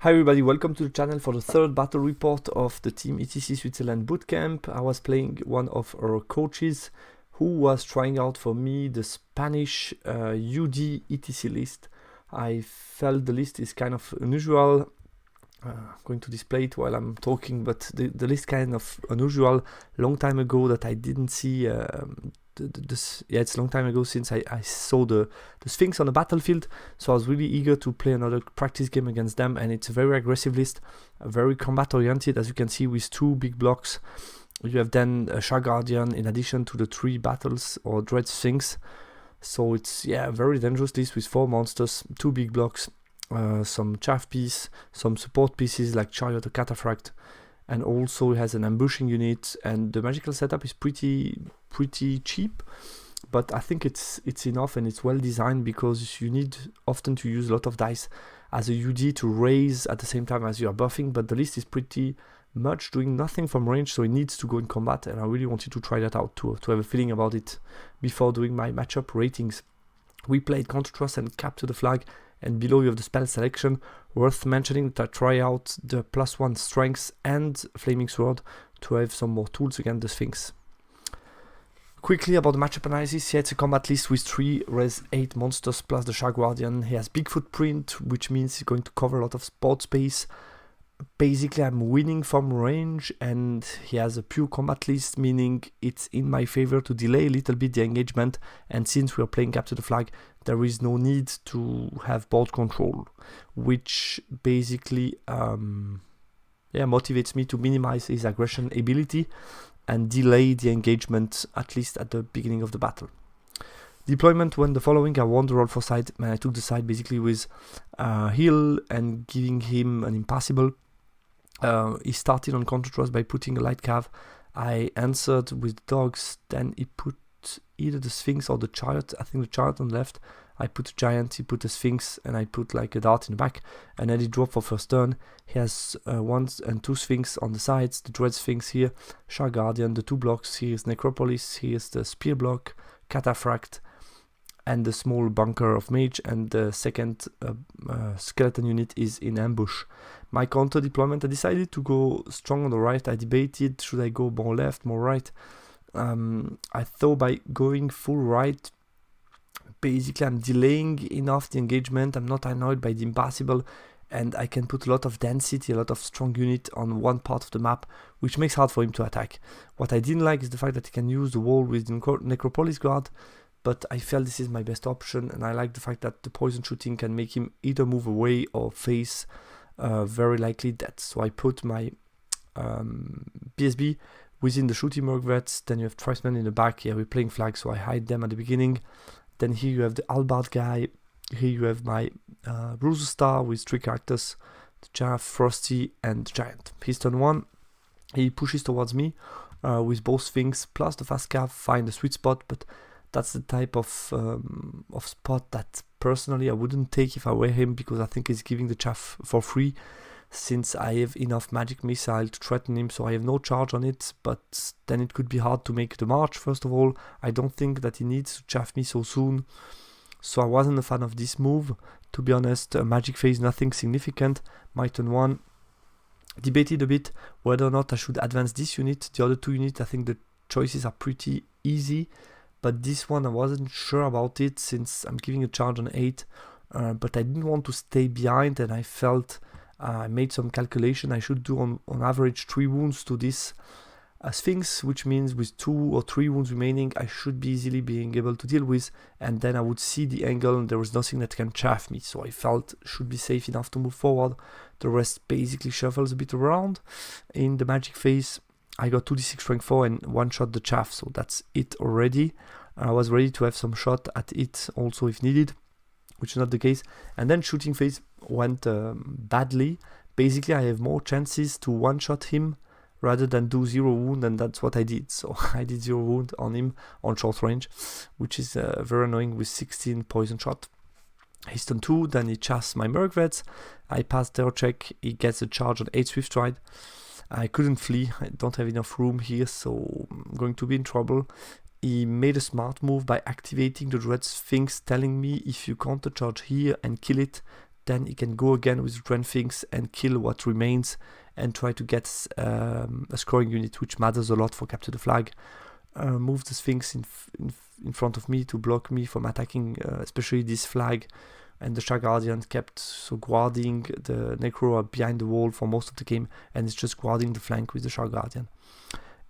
Hi everybody, welcome to the channel for the third battle report of the Team ETC Switzerland bootcamp. I was playing one of our coaches who was trying out for me the Spanish UD ETC list. I felt the list is kind of unusual. I'm going to display it while I'm talking, but the list kind of unusual. Long time ago that I didn't see it's a long time ago since I saw the Sphinx on the battlefield, so I was really eager to play another practice game against them. And it's a very aggressive list, very combat oriented, as you can see, with 2 big blocks. You have then a Shark Guardian in addition to the 3 battles or Dread Sphinx, so it's a very dangerous list with 4 monsters, 2 big blocks, some chaff piece, some support pieces like Chariot or Cataphract, and also it has an ambushing unit. And the magical setup is pretty cheap, but I think it's enough and it's well designed, because you need often to use a lot of dice as a UD to raise at the same time as you are buffing, but the list is pretty much doing nothing from range, so it needs to go in combat, and I really wanted to try that out to have a feeling about it before doing my matchup ratings. We played Counter Trust and Capture the Flag, and below you have the spell selection. Worth mentioning that I try out the +1 strengths and Flaming Sword to have some more tools against the Sphinx. Quickly about the matchup analysis, it's a combat list with 3 res 8 monsters plus the Shark Guardian. He has big footprint, which means he's going to cover a lot of spot space. Basically, I'm winning from range, and he has a pure combat list, meaning it's in my favor to delay a little bit the engagement. And since we are playing Capture the Flag, there is no need to have board control, which basically motivates me to minimize his aggression ability and delay the engagement, at least at the beginning of the battle. Deployment went the following. I won the roll for side, and I took the side basically with heal and giving him an impassable. He started on Counter Trust by putting a light cav. I answered with dogs, then he put either the Sphinx or the Chariot. I think the Chariot on the left. I put a Giant, he put a Sphinx, and I put like a Dart in the back, and then he dropped for first turn. He has 1 and 2 Sphinx on the sides, the Dread Sphinx here, Shark Guardian, the 2 blocks. Here's Necropolis, here's the Spear block, Cataphract, and the small bunker of Mage, and the second skeleton unit is in ambush. My counter deployment, I decided to go strong on the right. I debated, should I go more left, more right? I thought by going full right, basically I'm delaying enough the engagement, I'm not annoyed by the impassable, and I can put a lot of density, a lot of strong unit on one part of the map, which makes it hard for him to attack. What I didn't like is the fact that he can use the wall with the Necropolis guard, but I felt this is my best option, and I like the fact that the poison shooting can make him either move away or face very likely death. So I put my BSB within the shooting Mergvets. Then you have Tribesmen in the back. We're playing flags, so I hide them at the beginning. Then here you have the Albard guy. Here you have my Bruiser Star with 3 characters, the Chaff, Frosty, and the Giant. He's turn 1. He pushes towards me with both Sphinx plus the fast cav, find the sweet spot, but that's the type of spot that personally I wouldn't take if I were him, because I think he's giving the chaff for free, since I have enough magic missile to threaten him, so I have no charge on it. But then it could be hard to make the march. First of all, I don't think that he needs to chaff me so soon, so I wasn't a fan of this move, to be honest. Magic phase, nothing significant. My turn 1, debated a bit whether or not I should advance this unit. The other 2 units, I think the choices are pretty easy, but this one I wasn't sure about it, since I'm giving a charge on 8, but I didn't want to stay behind, and I felt I made some calculation. I should do on average 3 wounds to this Sphinx, which means with 2 or 3 wounds remaining, I should be easily being able to deal with, and then I would see the angle and there was nothing that can chaff me, so I felt should be safe enough to move forward. The rest basically shuffles a bit around. In the magic phase, I got 2d6 strength 4 and 1 shot the chaff, so that's it already. I was ready to have some shot at it also if needed, which is not the case. And then shooting phase went badly. Basically, I have more chances to one-shot him rather than do 0 wound, and that's what I did. So I did 0 wound on him on short range, which is very annoying with 16 poison shot. He's turn 2, then he chasts my Mergvets. I pass their check, he gets a charge on 8 Swift Stride. I couldn't flee, I don't have enough room here, so I'm going to be in trouble. He made a smart move by activating the Dread Sphinx, telling me if you counter charge here and kill it, then he can go again with Grand Sphinx and kill what remains and try to get a scoring unit, which matters a lot for capture the flag. Move the Sphinx in front of me to block me from attacking, especially this flag. And the Shark Guardian kept guarding the Necro behind the wall for most of the game, and it's just guarding the flank with the Shark Guardian.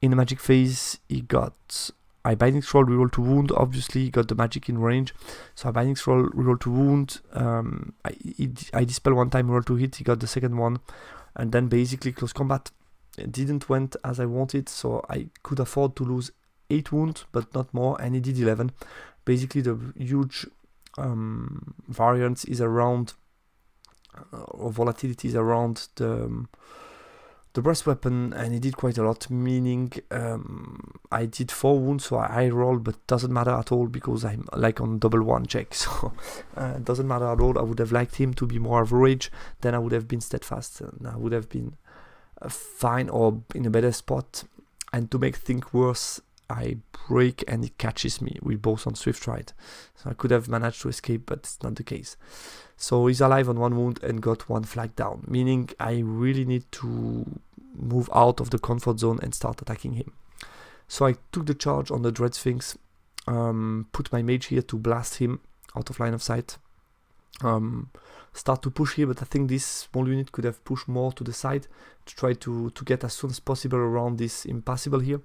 In the magic phase, he got I Binding Scroll, reroll to wound. Obviously, he got the magic in range, so I Binding Scroll, reroll to wound. I Dispel one time, reroll to hit. He got the second one, and then basically close combat. It didn't went as I wanted, so I could afford to lose 8 wounds, but not more, and he did 11. Basically, the huge variance is around, or volatility is around the breast weapon, and he did quite a lot, meaning I did 4 wounds, so I rolled, but doesn't matter at all because I'm like on double 1 check, so doesn't matter at all. I would have liked him to be more average, then I would have been steadfast, and I would have been fine or in a better spot. And to make things worse, I break and he catches me. We both on Swift Ride, so I could have managed to escape, but it's not the case. So he's alive on 1 wound and got 1 flag down, meaning I really need to move out of the comfort zone and start attacking him. So I took the charge on the Dread Sphinx, put my mage here to blast him out of line of sight. Start to push here, but I think this small unit could have pushed more to the side to try to get as soon as possible around this impassable here.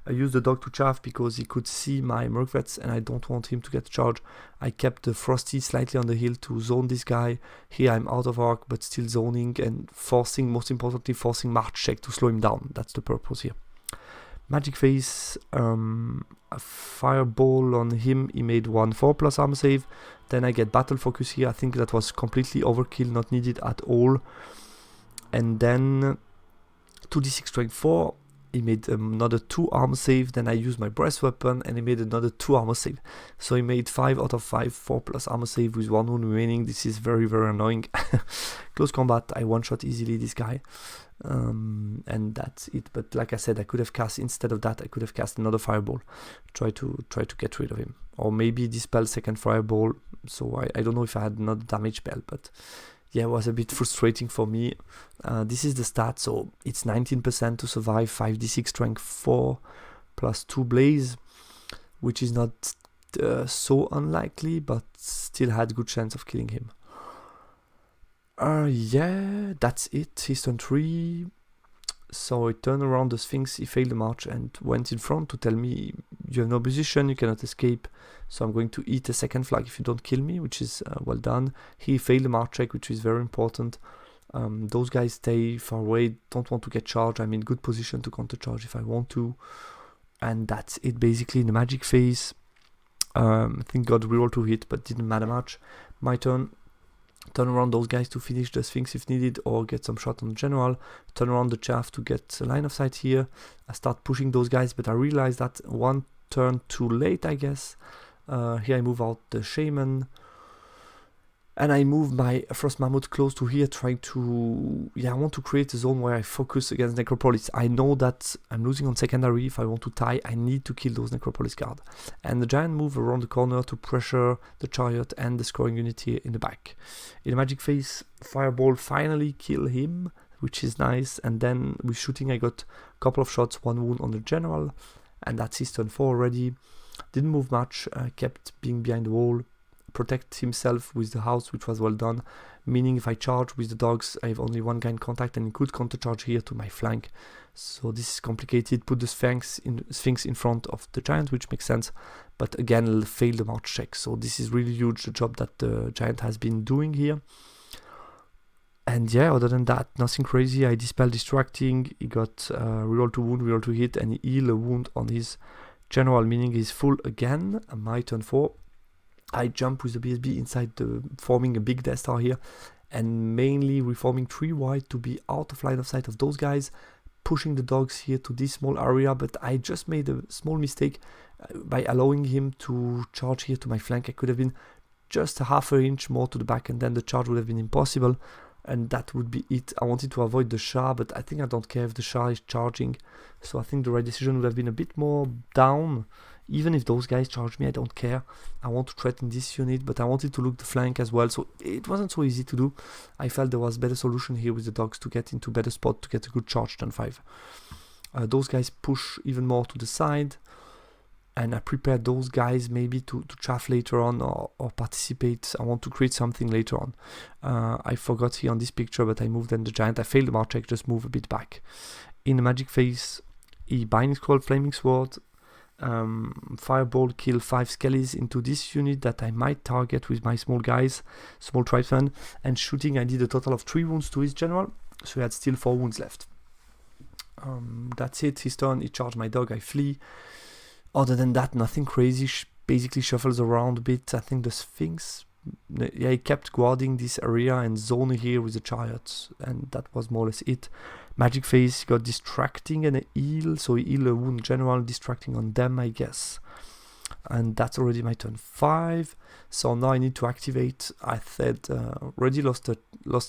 I used the dog to chaff because he could see my Merc Vets and I don't want him to get charged. I kept the Frosty slightly on the hill to zone this guy. Here I'm out of arc but still zoning and forcing, most importantly, forcing March check to slow him down. That's the purpose here. Magic Phase, a Fireball on him, he made 1 4+ armor save. Then I get Battle Focus here. I think that was completely overkill, not needed at all. And then 2d6 strength 4, he made another 2 armor save. Then I used my breast weapon and he made another 2 armor save. So he made 5 out of 5 4+ armor save with 1 wound remaining. This is very, very annoying. Close combat, I one-shot easily this guy. And that's it. But like I said, I could have cast, instead of that, I could have cast another Fireball, try to get rid of him, or maybe dispel second Fireball. So I don't know if I had another damage spell, but yeah, it was a bit frustrating for me. This is the stat, so it's 19% to survive, 5d6 strength 4 plus 2 blaze, which is not so unlikely, but still had good chance of killing him. Yeah, that's it. He's turn 3. So I turned around the Sphinx, he failed the march and went in front to tell me, you have no position, you cannot escape, so I'm going to eat a second flag if you don't kill me, which is well done. He failed the march check, which is very important. Those guys stay far away, don't want to get charged. I'm in good position to counter charge if I want to. And that's it basically in the magic phase. I think got reroll to hit, but didn't matter much. My turn. Turn around those guys to finish the Sphinx if needed, or get some shot on the general. Turn around the chaff to get a line of sight here. I start pushing those guys, but I realize that one turn too late, I guess. Here I move out the Shaman. And I move my Frost Mammoth close to here, trying to... Yeah, I want to create a zone where I focus against Necropolis. I know that I'm losing on secondary. If I want to tie, I need to kill those Necropolis guard. And the Giant move around the corner to pressure the Chariot and the scoring unit here in the back. In the magic phase, Fireball finally kill him, which is nice. And then with shooting, I got a couple of shots, 1 wound on the General. And that's his turn 4 already. Didn't move much, kept being behind the wall. Protect himself with the house, which was well done, meaning if I charge with the dogs I have only 1 guy in contact and he could counter charge here to my flank. So this is complicated. Put the Sphinx in front of the Giant, which makes sense, but again fail the march check. So this is really huge, the job that the Giant has been doing here. And yeah, other than that, nothing crazy. I dispel distracting, he got reroll to wound, reroll to hit, and he heal a wound on his general, meaning he's full again. My turn 4. I jump with the BSB inside forming a big Death Star here, and mainly reforming 3 wide to be out of line of sight of those guys, pushing the dogs here to this small area. But I just made a small mistake by allowing him to charge here to my flank. I could have been just a half an inch more to the back and then the charge would have been impossible. and that would be it. I wanted to avoid the Shah, but I think I don't care if the Shah is charging, so I think the right decision would have been a bit more down. Even if those guys charge me, I don't care. I want to threaten this unit, but I wanted to look the flank as well, so it wasn't so easy to do. I felt there was better solution here with the dogs to get into better spot to get a good charge turn 5. Those guys push even more to the side, and I prepared those guys maybe to chaff later on or participate. I want to create something later on. I forgot here on this picture, but I moved then the giant. I failed the march check, just move a bit back. In the magic phase, he binding scroll, flaming sword, fireball, kill 5 skellies into this unit that I might target with my small guys, small tribesman, and shooting. I did a total of 3 wounds to his general, so he had still 4 wounds left. That's it. His turn, he charged my dog, I flee. Other than that, nothing crazy. Basically shuffles around a bit. I think the Sphinx, yeah, he kept guarding this area and zone here with the chariots, and that was more or less it. Magic phase, he got distracting and a heal, so he healed a wound general, distracting on them, I guess. And that's already my turn 5. So now I need to activate. I said already lost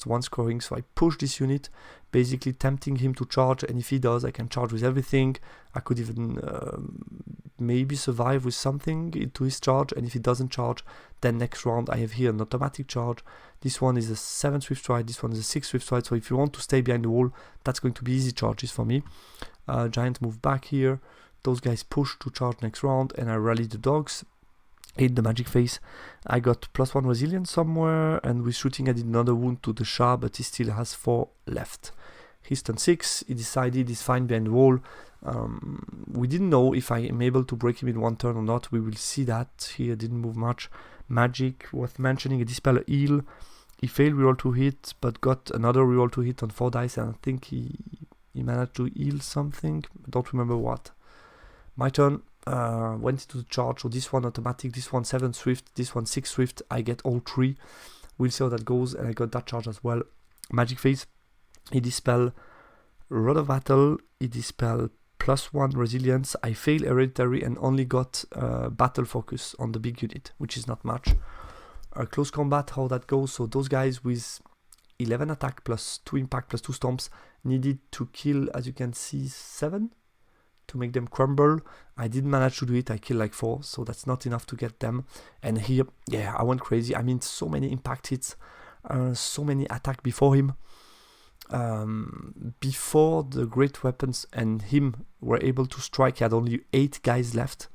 1 scoring, so I push this unit, basically tempting him to charge, and if he does, I can charge with everything. I could even maybe survive with something into his charge, and if he doesn't charge, then next round I have here an automatic charge. This one is a 7 swift stride, this one is a 6 swift stride, so if you want to stay behind the wall, that's going to be easy charges for me. Giant move back here. Those guys push to charge next round, and I rally the dogs. In the magic phase, I got +1 resilience somewhere, and with shooting I did another wound to the Shah, but he still has 4 left. He's turn 6, he decided he's fine behind the wall. We didn't know if I am able to break him in 1 turn or not. We will see that. Here didn't move much. Magic, worth mentioning, a dispel, a heal. He failed reroll to hit, but got another reroll to hit on 4 dice, and I think he managed to heal something. I don't remember what. My turn, went into the charge, so this one automatic, this one 7 swift, this one 6 swift. I get all 3. We'll see how that goes, and I got that charge as well. Magic phase, he dispel Rod of Battle, he dispel +1 resilience. I fail hereditary and only got battle focus on the big unit, which is not much. Close combat, how that goes, so those guys with 11 attack plus 2 impact plus 2 stomps needed to kill, as you can see, 7 to make them crumble. I didn't manage to do it. I killed like 4, so that's not enough to get them. And here, yeah, I went crazy. I mean, so many impact hits, so many attack before him. Before the great weapons and him were able to strike, he had only 8 guys left.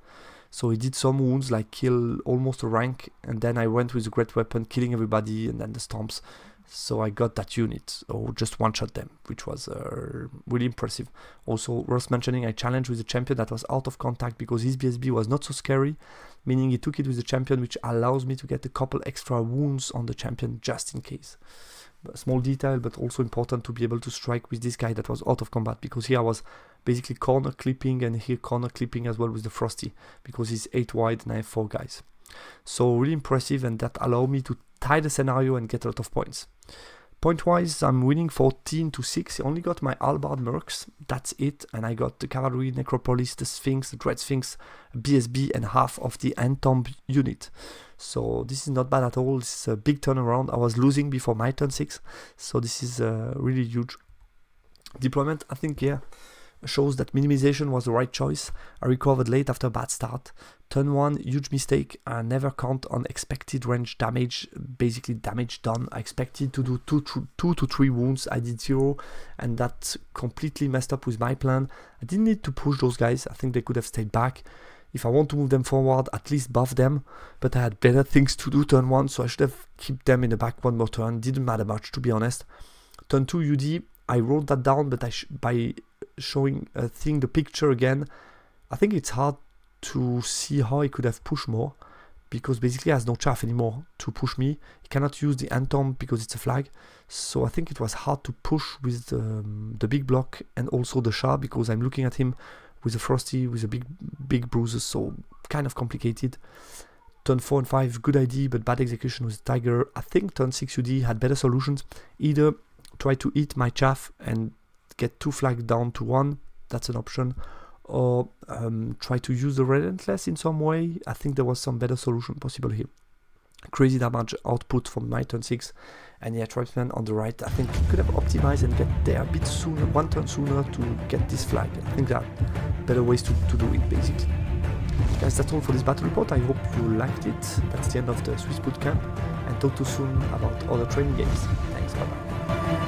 So he did some wounds, like kill almost a rank, and then I went with the great weapon, killing everybody, and then the stomps. So I got that unit, or just one-shot them, which was really impressive. Also, worth mentioning, I challenged with the champion that was out of contact because his BSB was not so scary, meaning he took it with the champion, which allows me to get a couple extra wounds on the champion just in case. A small detail, but also important to be able to strike with this guy that was out of combat, because here I was basically corner clipping, and here corner clipping as well with the Frosty, because he's 8 wide and I have 4 guys. So really impressive, and that allowed me to tie the scenario and get a lot of points. Point-wise, I'm winning 14-6. I only got my Halberd Mercs, that's it, and I got the Cavalry, Necropolis, the Sphinx, the Dread Sphinx, BSB, and half of the Entomb unit. So this is not bad at all. This is a big turnaround. I was losing before my turn 6, so this is really huge. Deployment, I think, yeah, shows that minimization was the right choice. I recovered late after a bad start. Turn 1, huge mistake. I never count on expected range damage, basically damage done. I expected to do 2 to 3 wounds. I did 0, and that completely messed up with my plan. I didn't need to push those guys. I think they could have stayed back. If I want to move them forward, at least buff them, but I had better things to do turn 1, so I should have kept them in the back 1 more turn. Didn't matter much, to be honest. Turn 2 UD, I wrote that down, but by showing the picture again, I think it's hard to see how he could have pushed more, because basically he has no chaff anymore to push me. He cannot use the Entomb because it's a flag, so I think it was hard to push with the big block and also the Shah, because I'm looking at him with a Frosty with a big bruises, so kind of complicated. Turn 4 and 5, good idea, but bad execution with Tiger. I think turn 6 UD had better solutions. Either try to eat my chaff and get 2 flags down to 1, that's an option, or try to use the Relentless in some way. I think there was some better solution possible here. crazy damage output from my turn 6, and yeah, Tribesman on the right, I think could have optimized and get there a bit sooner, one turn sooner to get this flag. I think there are better ways to do it basically. Guys, that's all for this battle report. I hope you liked it. That's the end of the Swiss bootcamp, and talk to you soon about other training games. Thanks, bye bye.